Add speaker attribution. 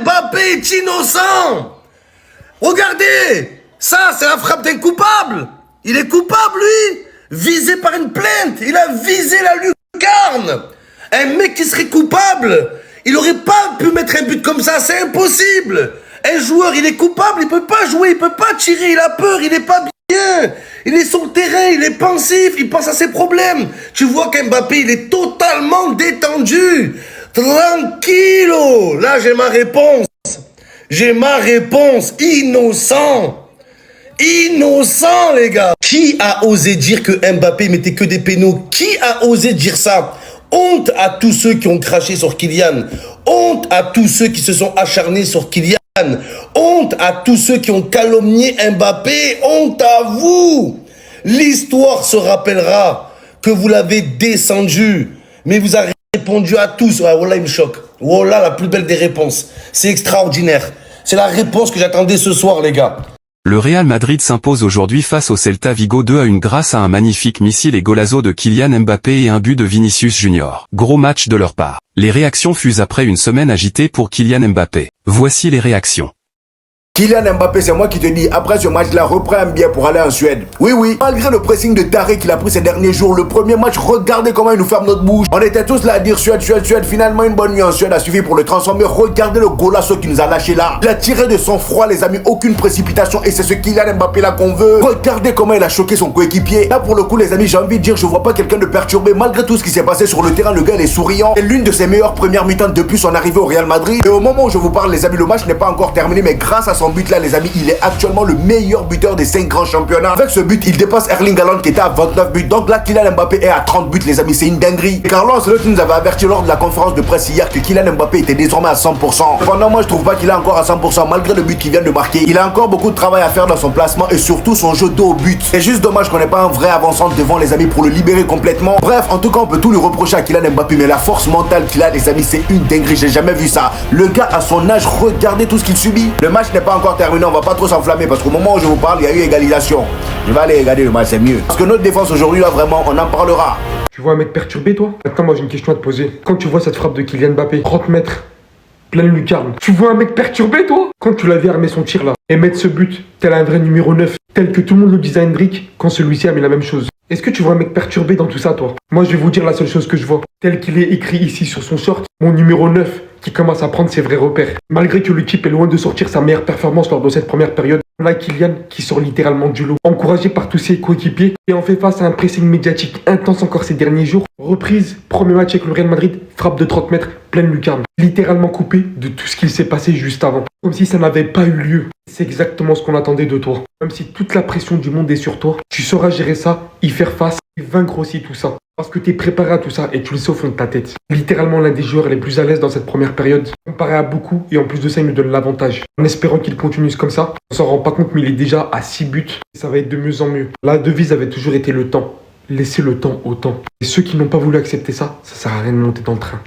Speaker 1: Mbappé est innocent. Regardez, ça c'est la frappe d'un coupable. Il est coupable lui, visé par une plainte. Il a visé la lucarne. Un mec qui serait coupable, il aurait pas pu mettre un but comme ça, c'est impossible. Un joueur, il est coupable, il peut pas jouer, il peut pas tirer, il a peur, il est pas bien. Il est sur le terrain, il est pensif, il pense à ses problèmes. Tu vois qu'Mbappé, il est totalement détendu. Tranquillo. Là, j'ai ma réponse. J'ai ma réponse. Innocent. Innocent, les gars. Qui a osé dire que Mbappé mettait que des pénaux? Qui a osé dire ça? Honte à tous ceux qui ont craché sur Kylian. Honte à tous ceux qui se sont acharnés sur Kylian. Honte à tous ceux qui ont calomnié Mbappé. Honte à vous. L'histoire se rappellera que vous l'avez descendu. Mais vous avez répondu à tous. Ouais, voilà, il me choque. Voilà, la plus belle des réponses. C'est extraordinaire. C'est la réponse que j'attendais ce soir, les gars.
Speaker 2: Le Real Madrid s'impose aujourd'hui face au Celta Vigo 2-1 grâce à un magnifique missile et golazo de Kylian Mbappé et un but de Vinicius Junior. Gros match de leur part. Les réactions fusent après une semaine agitée pour Kylian Mbappé. Voici les réactions.
Speaker 3: Kylian Mbappé, c'est moi qui te dis, après ce match-là, reprends un billet pour aller en Suède. Oui, oui, malgré le pressing de taré qu'il a pris ces derniers jours, le premier match, regardez comment il nous ferme notre bouche. On était tous là à dire Suède, Suède, Suède. Finalement, une bonne nuit en Suède a suffi pour le transformer. Regardez le golasso qui nous a lâché là. Il a tiré de son froid, les amis, aucune précipitation. Et c'est ce Kylian Mbappé là qu'on veut. Regardez comment il a choqué son coéquipier. Là, pour le coup, les amis, j'ai envie de dire, je vois pas quelqu'un de perturbé. Malgré tout ce qui s'est passé sur le terrain, le gars, il est souriant. C'est l'une de ses meilleures premières mi-temps depuis son arrivée au Real Madrid. Et au moment où je vous parle, les amis, le match n'est pas encore terminé. Mais grâce à son but là, les amis, il est actuellement le meilleur buteur des 5 grands championnats. Avec ce but, il dépasse Erling Haaland qui était à 29 buts. Donc là, Kylian Mbappé est à 30 buts, les amis. C'est une dinguerie. Et Carlo Ancelotti nous avait averti lors de la conférence de presse hier que Kylian Mbappé était désormais à 100%. Cependant, moi, je trouve pas qu'il est encore à 100% malgré le but qu'il vient de marquer. Il a encore beaucoup de travail à faire dans son placement et surtout son jeu dos au but. C'est juste dommage qu'on n'ait pas un vrai avant-centre devant, les amis, pour le libérer complètement. Bref, en tout cas, on peut tout lui reprocher à Kylian Mbappé, mais la force mentale qu'il a, les amis, c'est une dinguerie. J'ai jamais vu ça. Le gars, à son âge, regardez tout ce qu'il subit. Le match n'est pas encore terminé. On va pas trop s'enflammer parce qu'au moment où je vous parle, il y a eu égalisation. Je vais aller regarder le match, c'est mieux. Parce que notre défense aujourd'hui, là, vraiment, on en parlera.
Speaker 4: Tu vois un mec perturbé, toi? Maintenant, moi, j'ai une question à te poser. Quand tu vois cette frappe de Kylian Mbappé, 30 mètres, pleine lucarne, tu vois un mec perturbé, toi? Quand tu l'avais armé son tir, là, et mettre ce but, tel un vrai numéro 9, tel que tout le monde le disait à Hendrick, quand celui-ci a mis la même chose. Est-ce que tu vois un mec perturbé dans tout ça, toi? Moi, je vais vous dire la seule chose que je vois. Tel qu'il est écrit ici sur son short, mon numéro 9, qui commence à prendre ses vrais repères. Malgré que l'équipe est loin de sortir sa meilleure performance lors de cette première période, on a Kylian qui sort littéralement du lot. Encouragé par tous ses coéquipiers et on fait face à un pressing médiatique intense encore ces derniers jours. Reprise, premier match avec le Real Madrid, frappe de 30 mètres, pleine lucarne. Littéralement coupé de tout ce qu'il s'est passé juste avant. Comme si ça n'avait pas eu lieu. C'est exactement ce qu'on attendait de toi. Même si toute la pression du monde est sur toi, tu sauras gérer ça, y faire face et vaincre aussi tout ça. Parce que tu es préparé à tout ça et tu le sais au fond de ta tête. Littéralement l'un des joueurs les plus à l'aise dans cette première période. Comparé à beaucoup et en plus de ça il nous donne l'avantage. En espérant qu'il continue comme ça, on s'en rend pas compte mais il est déjà à 6 buts. Et ça va être de mieux en mieux. La devise avait toujours été le temps. Laissez le temps au temps. Et ceux qui n'ont pas voulu accepter ça, ça sert à rien de monter dans le train.